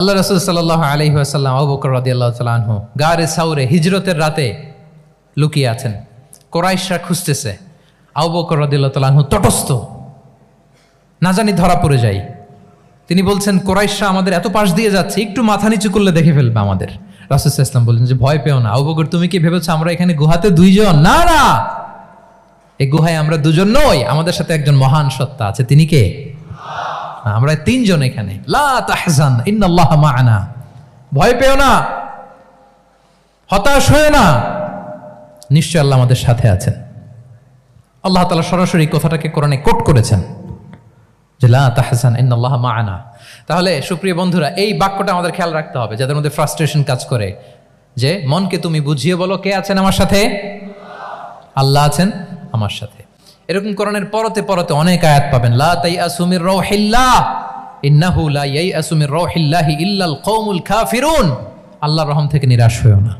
আল্লাহ রাসূল সাল্লাল্লাহু আলাইহি ওয়াসাল্লাম আবু বকর রাদিয়াল্লাহু তাআলা আনহু গারে সাউরে হিজরতের রাতে লুকিয়ে আছেন। কুরাইশরা খুঁজতেছে, আবু বকর রাদিয়াল্লাহু তাআলা আনহু তটস্থ, না জানি ধরা পড়ে যাই। তিনি বলছেন, কুরাইশরা আমাদের এত পাশ দিয়ে যাচ্ছে, একটু মাথা নিচু করলে দেখে ফেলবে আমাদের। রাসূল সাল্লাল্লাহু আলাইহি ওয়াসাল্লাম বললেন যে ভয় পেও না আবু বকর, তুমি কি ভেবেছো আমরা এখানে গুহাতে দুইজন? না না, এই গুহায় আমরা দুজন নই, আমাদের সাথে একজন মহান সত্তা আছে। তিনি কে? আমরা তিনজন এখানে। লা তাহজান ইন্নাল্লাহা মা'ানা, ভয় পেও না, হতাশ হয়ো না, নিশ্চয় আল্লাহ আমাদের সাথে আছেন। আল্লাহ তাআলা সরাসরি কথাটাকে কোরআনে কোট করেছেন যে লা তাহজান ইন্নাল্লাহা মা'ানা। তাহলে সুপ্রিয় বন্ধুরা, এই বাক্যটা আমাদের খেয়াল রাখতে হবে যাদের মধ্যে ফ্রাস্ট্রেশন কাজ করে, যে মনকে তুমি বুঝিয়ে বলো কে আছেন আমার সাথে? আল্লাহ আছেন আমার সাথে। এরকম কোরআনের পরতে পরতে অনেক আয়াত পাবেন। লা তাইয়াসু মির রাউহিল্লাহ ইন্নাহু লা ইয়াইয়াসু মির রাউহিল্লাহি ইল্লাল কওমুল কাফিরুন। আল্লাহর রহম থেকে নিরাশ হয়ো না।